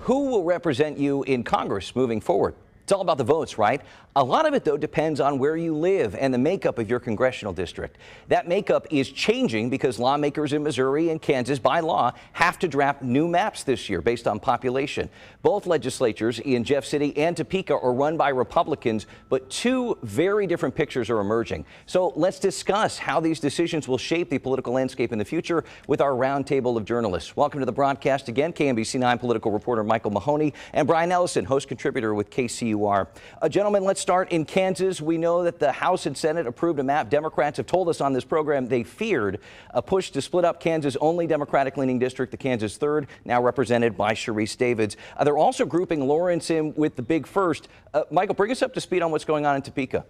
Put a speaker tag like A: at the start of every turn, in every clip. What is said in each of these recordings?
A: who will represent you in Congress moving forward? It's all about the votes, right? A lot of it, though, depends on where you live and the makeup of your congressional district. That makeup is changing because lawmakers in Missouri and Kansas, by law, have to draft new maps this year based on population. Both legislatures in Jeff City and Topeka are run by Republicans, but two very different pictures are emerging. So let's discuss how these decisions will shape the political landscape in the future with our roundtable of journalists. Welcome to the broadcast again, KMBC9 political reporter Michael Mahoney and Brian Ellison, host contributor with KCUR. Gentlemen, let's start in Kansas. We know that the House and Senate approved a map. Democrats have told us on this program they feared a push to split up Kansas' only Democratic-leaning district, the Kansas 3rd, now represented by Sharice Davids. They're also grouping Lawrence in with the big first. Michael, bring us up to speed on what's going on in Topeka.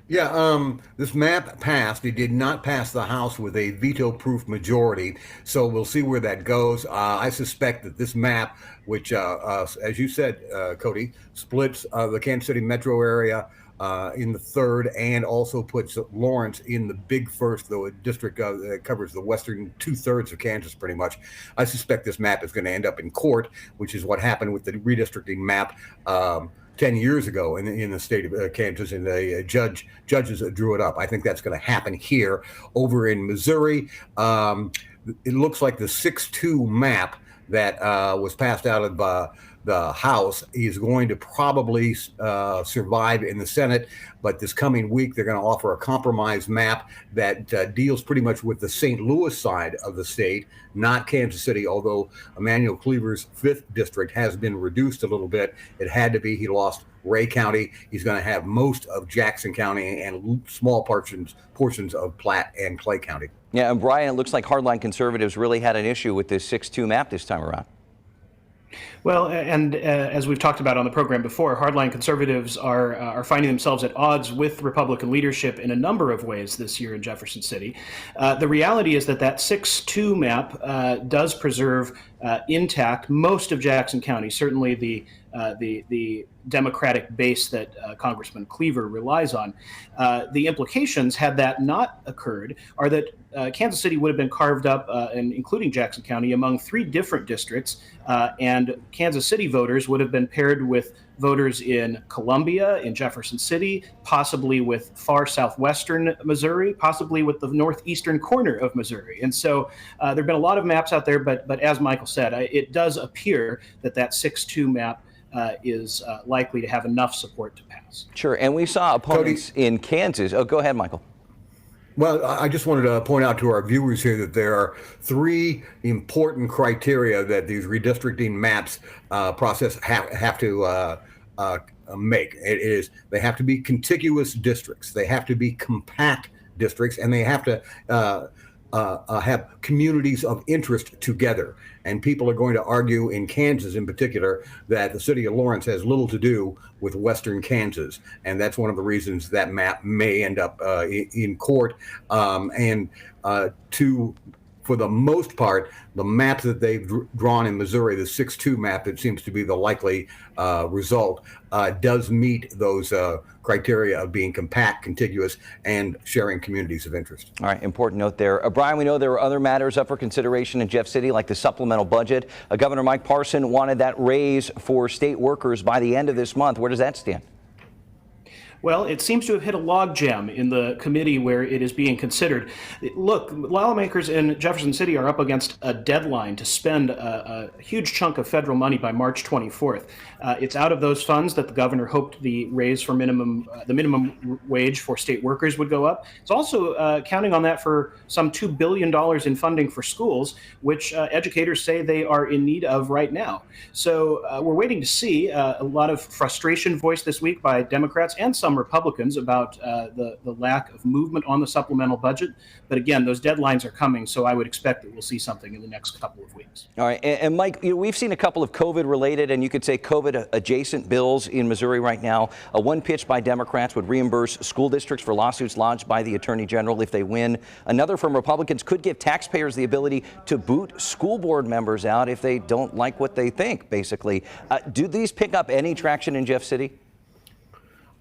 B: Yeah, this map passed. It did not pass the House with a veto-proof majority, so we'll see where that goes. I suspect that this map, which, as you said, Cody, splits the Kansas City metro area in the 3rd and also puts Lawrence in the big first, though a district that covers the western 2/3 of Kansas pretty much. I suspect this map is going to end up in court, which is what happened with the redistricting map 10 years ago in the state of Kansas, and the judges drew it up. I think that's going to happen here. Over in Missouri, it looks like the 6-2 map that was passed out of the House is going to probably survive in the Senate, but this coming week they're going to offer a compromise map that deals pretty much with the St. Louis side of the state, not Kansas City, although Emanuel Cleaver's 5th district has been reduced a little bit. It had to be. He lost Ray County. He's going to have most of Jackson County and small portions of Platte and Clay County.
A: Yeah, and Brian, it looks like hardline conservatives really had an issue with this 6-2 map this time around.
C: Well, and as we've talked about on the program before, hardline conservatives are finding themselves at odds with Republican leadership in a number of ways this year in Jefferson City. The reality is that 6-2 map does preserve intact most of Jackson County, certainly the Democratic base that Congressman Cleaver relies on. The implications, had that not occurred, are that Kansas City would have been carved up, and including Jackson County, among 3 different districts, and Kansas City voters would have been paired with voters in Columbia, in Jefferson City, possibly with far southwestern Missouri, possibly with the northeastern corner of Missouri. And so there have been a lot of maps out there, but as Michael said, it does appear that 6-2 map is likely to have enough support to pass.
A: Sure, and we saw opponents in Kansas. Oh, go ahead, Michael.
B: Well, I just wanted to point out to our viewers here that there are 3 important criteria that these redistricting maps process have to make. It is they have to be contiguous districts, they have to be compact districts, and they have to have communities of interest together. And people are going to argue in Kansas in particular that the city of Lawrence has little to do with western Kansas. And that's one of the reasons that map may end up in court. For the most part, the map that they've drawn in Missouri, the 6-2 map that seems to be the likely result, does meet those criteria of being compact, contiguous, and sharing communities of interest.
A: All right, important note there. Brian, we know there were other matters up for consideration in Jeff City, like the supplemental budget. Governor Mike Parson wanted that raise for state workers by the end of this month. Where does that stand?
C: Well, it seems to have hit a logjam in the committee where it is being considered. Look, lawmakers in Jefferson City are up against a deadline to spend a huge chunk of federal money by March 24th. It's out of those funds that the governor hoped the raise for the minimum wage for state workers would go up. It's also counting on that for some $2 billion in funding for schools, which educators say they are in need of right now. So we're waiting to see a lot of frustration voiced this week by Democrats and some Republicans about the lack of movement on the supplemental budget. But again, those deadlines are coming, so I would expect that we'll see something in the next couple of weeks.
A: All right. And Mike, we've seen a couple of COVID-related and you could say COVID-adjacent bills in Missouri right now. One pitched by Democrats would reimburse school districts for lawsuits lodged by the Attorney General if they win. Another from Republicans could give taxpayers the ability to boot school board members out if they don't like what they think, basically. Do these pick up any traction in Jeff City?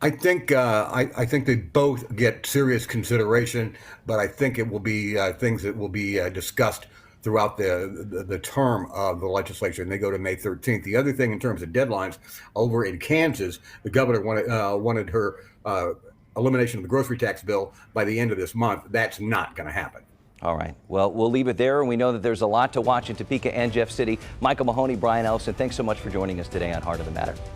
B: I think they both get serious consideration, but I think it will be things that will be discussed throughout the term of the legislature, and they go to May 13th. The other thing in terms of deadlines, over in Kansas, the governor wanted her elimination of the grocery tax bill by the end of this month. That's not going to happen.
A: All right. Well, we'll leave it there. And we know that there's a lot to watch in Topeka and Jeff City. Michael Mahoney, Brian Ellison, thanks so much for joining us today on Heart of the Matter.